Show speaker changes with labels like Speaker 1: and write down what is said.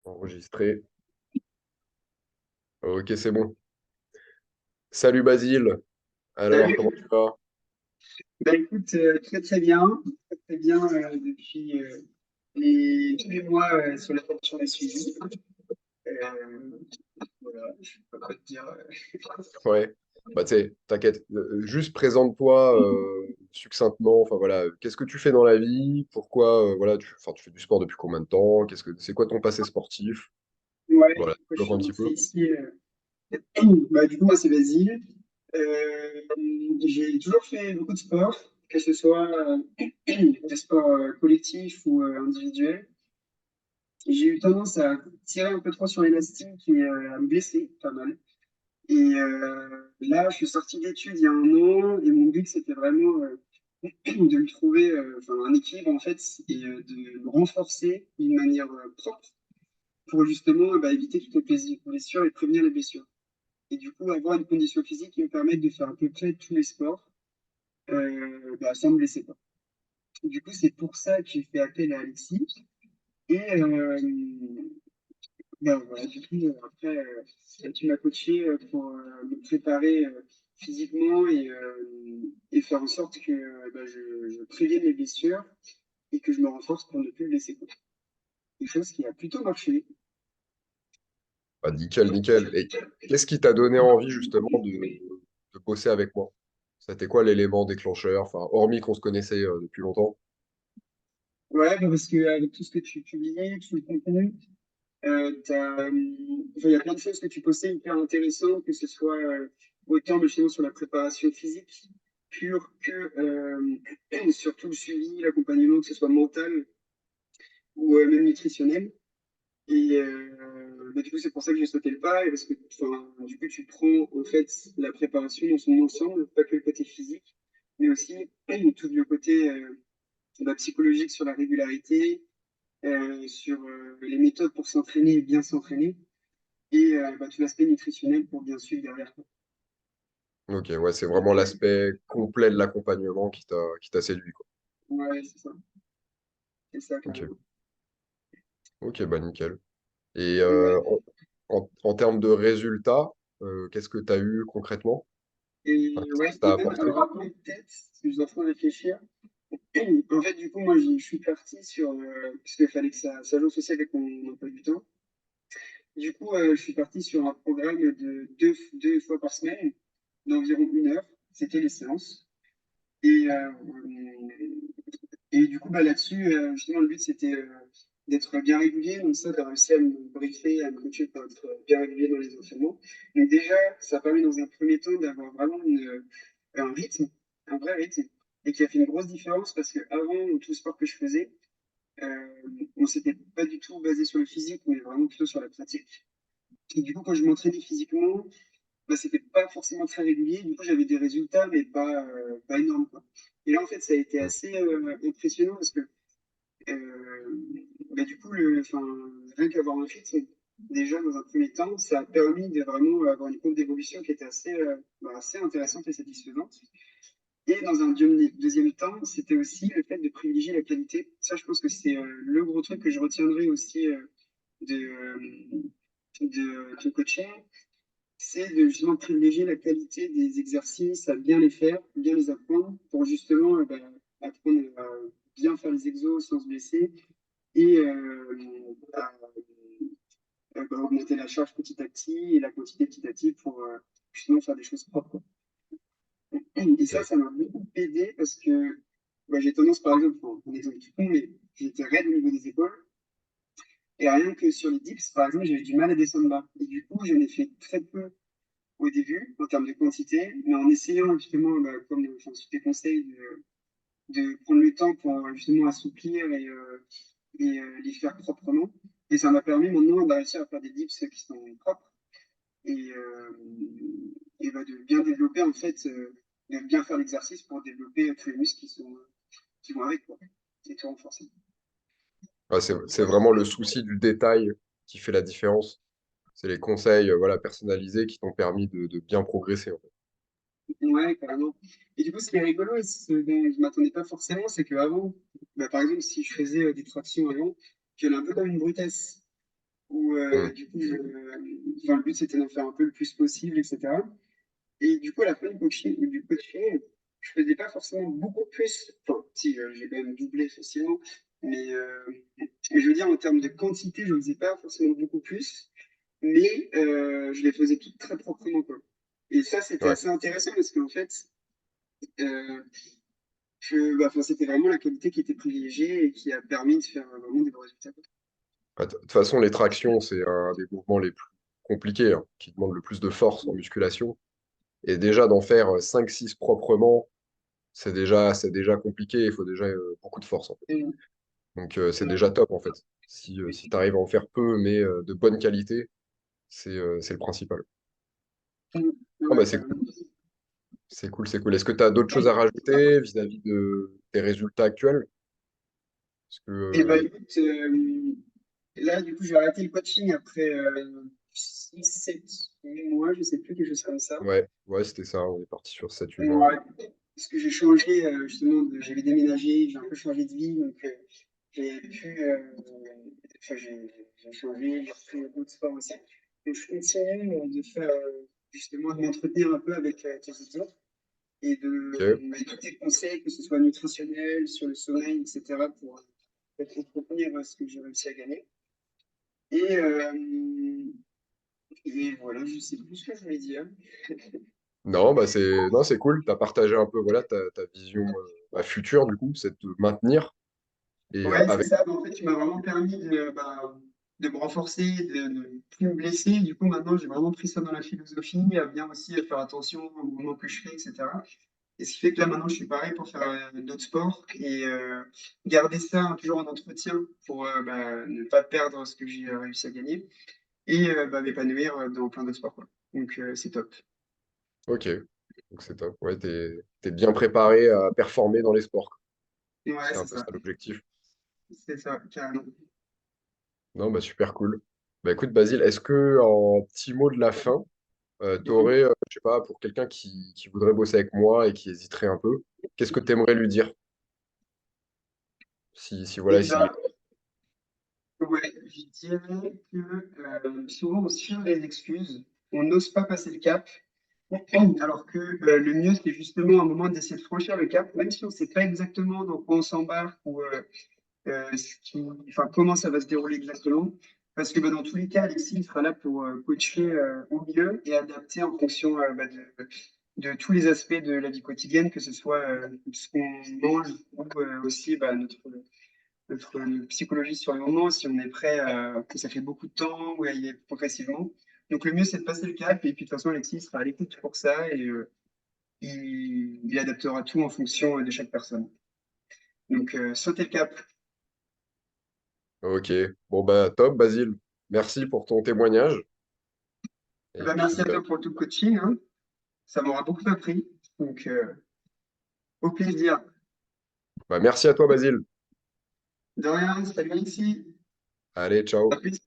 Speaker 1: Enregistré. Ok, c'est bon. Salut Basile. Alors, comment
Speaker 2: Salut.
Speaker 1: tu vas?
Speaker 2: Bah écoute, très très bien, très très bien depuis tous les mois sur la fonction des suivis. Euh, voilà, je sais pas quoi te dire.
Speaker 1: Ouais. Bah, tu sais, t'inquiète. Juste présente-toi succinctement. Enfin, voilà. Qu'est-ce que tu fais dans la vie? Pourquoi, voilà, enfin, tu fais du sport depuis combien de temps? C'est quoi ton passé sportif?
Speaker 2: Ouais,
Speaker 1: Voilà,
Speaker 2: moi, je
Speaker 1: développe
Speaker 2: suis
Speaker 1: un petit
Speaker 2: lancé
Speaker 1: peu.
Speaker 2: ici. Bah, du coup, moi c'est Basile. Euh, j'ai toujours fait beaucoup de sport, que ce soit des sports collectifs ou individuels. J'ai eu tendance à tirer un peu trop sur l'élastique et à me blesser pas mal. Et là, je suis sorti d'études il y a un an et mon but, c'était vraiment de me trouver enfin, un équilibre en fait et de me renforcer d'une manière propre pour justement bah, éviter toutes les blessures et prévenir les blessures. Et du coup, avoir une condition physique qui me permette de faire à peu près tous les sports bah, sans me blesser pas. Du coup, c'est pour ça que j'ai fait appel à Alexis. Et ben, voilà, du coup, après, tu m'as coaché pour me préparer physiquement et faire en sorte que ben, je prévienne les blessures et que je me renforce pour ne plus me blesser, quoi. Quelque chose qui a plutôt marché.
Speaker 1: Bah, nickel, nickel. Et qu'est-ce qui t'a donné envie, justement, de bosser avec moi? C'était quoi l'élément déclencheur? Enfin, hormis qu'on se connaissait depuis longtemps.
Speaker 2: Ouais, ben, parce qu'avec tout ce que tu publiais, tout le contenu, enfin, il y a plein de choses que tu postais hyper intéressantes, que ce soit autant justement sur la préparation physique pure que sur tout le suivi, l'accompagnement, que ce soit mental ou même nutritionnel. Et bah, du coup, c'est pour ça que j'ai sauté le pas, et parce que enfin, du coup, tu prends en fait la préparation dans son ensemble, pas que le côté physique, mais aussi tout le côté bah, psychologique sur la régularité, sur les méthodes pour s'entraîner et bien s'entraîner, et bah, tout l'aspect nutritionnel pour bien suivre derrière.
Speaker 1: Ok, ouais, c'est vraiment l'aspect complet de l'accompagnement qui t'a séduit, quoi.
Speaker 2: Ouais, c'est ça
Speaker 1: Ok,
Speaker 2: carrément.
Speaker 1: ok, bah nickel. Et
Speaker 2: Ouais.
Speaker 1: en termes de résultats, qu'est-ce que tu as eu concrètement? Enfin,
Speaker 2: Et
Speaker 1: qu'est-ce que
Speaker 2: ouais,
Speaker 1: ça t'a
Speaker 2: et même,
Speaker 1: apporté?
Speaker 2: alors après, peut-être, parce que je suis en train de réfléchir. En fait, du coup, moi, je suis parti sur, puisqu'il fallait que ça joue aussi avec mon emploi du temps. Du coup, je suis parti sur un programme de deux fois par semaine, d'environ 1 heure. C'était les séances. Et, et du coup, bah, là-dessus, justement, le but, c'était d'être bien régulier. Donc ça, tu as réussi à me briefer, à me coacher pour être bien régulier dans les entraînements. Donc déjà, ça a permis dans un premier temps d'avoir vraiment un rythme, un vrai rythme, et qui a fait une grosse différence parce que avant tout sport que je faisais, euh, on s'était pas du tout basé sur le physique, mais vraiment plutôt sur la pratique. Et du coup, quand je m'entraînais physiquement, bah, c'était pas forcément très régulier. Du coup, j'avais des résultats, mais pas énormes, quoi. Et là, en fait, ça a été
Speaker 1: Mm.
Speaker 2: assez impressionnant parce que euh, bah, du coup, enfin, rien qu'avoir un rythme, déjà dans un premier temps, ça a permis de vraiment avoir une courbe d'évolution qui était assez intéressante et satisfaisante. Et dans un deuxième temps, c'était aussi le fait de privilégier la qualité. Ça, je pense que c'est le gros truc que je retiendrai aussi de, de coaching, c'est de justement privilégier la qualité des exercices, à bien les faire, bien les apprendre, pour justement apprendre à bien faire les exos sans se blesser et augmenter la charge petit à petit et la quantité petit à petit pour justement faire des choses propres. Et
Speaker 1: Ok.
Speaker 2: ça m'a beaucoup aidé parce que bah, j'ai tendance, par exemple, enfin, un exemple tout con, mais j'étais raide au niveau des épaules. Et rien que sur les dips, par exemple, j'avais du mal à descendre bas. Et du coup, j'en ai fait très peu au début, en termes de quantité, mais en essayant justement, bah, comme enfin, sous tes conseils, de prendre le temps pour justement assouplir et les faire proprement. Et ça m'a permis maintenant de réussir à faire des dips qui sont propres et, bah, de bien développer, en fait, de bien faire l'exercice pour développer tous les muscles qui vont avec, quoi. Et tout renforcer.
Speaker 1: Ouais, c'est vraiment le souci du détail qui fait la différence. C'est les conseils voilà, personnalisés qui t'ont permis de bien progresser, en fait.
Speaker 2: Ouais, carrément. Et du coup, ce qui est rigolo et ce dont je m'attendais pas forcément, c'est qu'avant, bah, par exemple, si je faisais des tractions avant, j'allais un peu comme une brutasse.
Speaker 1: Hmm.
Speaker 2: du coup, enfin, le but, c'était d'en faire un peu le plus possible, etc. Et du coup, à la fin du coaching, je faisais pas forcément beaucoup plus. Enfin, si, j'ai quand même doublé facilement. Mais je veux dire, en termes de quantité, je ne faisais pas forcément beaucoup plus. Mais je les faisais toutes très proprement, quoi. Et ça, c'était
Speaker 1: Ouais.
Speaker 2: assez intéressant parce qu'en fait, euh, enfin, c'était vraiment la qualité qui était privilégiée et qui a permis de faire vraiment des bons résultats, quoi.
Speaker 1: De toute façon, les tractions, c'est un des mouvements les plus compliqués, hein, qui demande le plus de force en musculation. Et déjà, d'en faire 5-6 proprement, c'est déjà compliqué. Il faut déjà beaucoup de force, en fait.
Speaker 2: Mm.
Speaker 1: Donc, c'est déjà top, en fait. Si tu arrives à en faire peu, mais de bonne qualité, c'est le principal.
Speaker 2: Mm.
Speaker 1: Ah, bah,
Speaker 2: Ouais,
Speaker 1: c'est cool,
Speaker 2: carrément.
Speaker 1: c'est cool, c'est cool. Est-ce que tu as d'autres choses à rajouter vis-à-vis de tes résultats actuels? Parce que,
Speaker 2: Et bah écoute, là, du coup, j'ai arrêté le coaching après 6, 7, 8 mois, je sais plus, quelque chose comme ça.
Speaker 1: ouais, ouais, c'était ça. On est parti sur 7-8 mois.
Speaker 2: Ouais. Parce que j'ai changé, justement, j'avais déménagé, j'ai un peu changé de vie, donc j'ai pu, enfin, j'ai changé, j'ai fait d'autres sports aussi. Donc, je continue de faire, justement, de m'entretenir un peu avec tes étudiants et
Speaker 1: Ok.
Speaker 2: avec tous tes conseils, que ce soit nutritionnel, sur le sommeil, etc., pour peut-être entretenir ce que j'ai réussi à gagner. Et, et voilà, je sais plus ce que je voulais dire.
Speaker 1: Non, bah non, c'est cool. Tu as partagé un peu voilà, ta vision future, du coup, c'est de te maintenir. Et
Speaker 2: Ouais, c'est
Speaker 1: avec.
Speaker 2: ça. En fait, tu m'as vraiment permis de me renforcer, de ne plus me blesser. Du coup, maintenant, j'ai vraiment pris ça dans la philosophie, à bien aussi faire attention au mouvement que je fais, etc. Et ce qui fait que là, maintenant, je suis pareil pour faire d'autres sports et garder ça toujours en entretien pour ne pas perdre ce que j'ai réussi à gagner et m'épanouir dans plein d'autres sports, quoi. Donc, c'est top.
Speaker 1: Ok, donc c'est top. Ouais, t'es bien préparé à performer dans les sports, quoi.
Speaker 2: Ouais,
Speaker 1: C'est un
Speaker 2: c'est
Speaker 1: peu
Speaker 2: ça.
Speaker 1: ça l'objectif.
Speaker 2: C'est ça, carrément.
Speaker 1: Non, bah super cool. Bah écoute, Basile, est-ce que en petit mot de la fin, tu
Speaker 2: Mhm.
Speaker 1: aurais, je sais pas, pour quelqu'un qui voudrait bosser avec moi et qui hésiterait un peu, qu'est-ce que tu aimerais lui dire si voilà,
Speaker 2: Et
Speaker 1: s'il
Speaker 2: ben,
Speaker 1: est.
Speaker 2: ouais, je dirais que souvent on se cherche des excuses, on n'ose pas passer le cap, alors que le mieux c'est justement un moment d'essayer de franchir le cap, même si on ne sait pas exactement dans quoi on s'embarque ou enfin, comment ça va se dérouler exactement. Parce que dans tous les cas, Alexis il sera là pour coacher au mieux et adapter en fonction de tous les aspects de la vie quotidienne, que ce soit ce qu'on mange ou aussi notre psychologie sur le moment, si on est prêt, que ça fait beaucoup de temps ou à y aller progressivement. Donc le mieux, c'est de passer le cap. Et puis de toute façon, Alexis sera à l'écoute pour ça et il adaptera tout en fonction de chaque personne. Donc sautez le cap.
Speaker 1: Ok, bon bah top, Basile. Merci pour ton témoignage.
Speaker 2: Eh
Speaker 1: Et
Speaker 2: ben, merci
Speaker 1: puis,
Speaker 2: à toi pour tout le coaching, hein. Ça m'aura beaucoup appris. Donc au plaisir.
Speaker 1: bah, merci à toi, Basile.
Speaker 2: De rien, salut Alexis.
Speaker 1: Allez,
Speaker 2: À
Speaker 1: ciao.
Speaker 2: plus.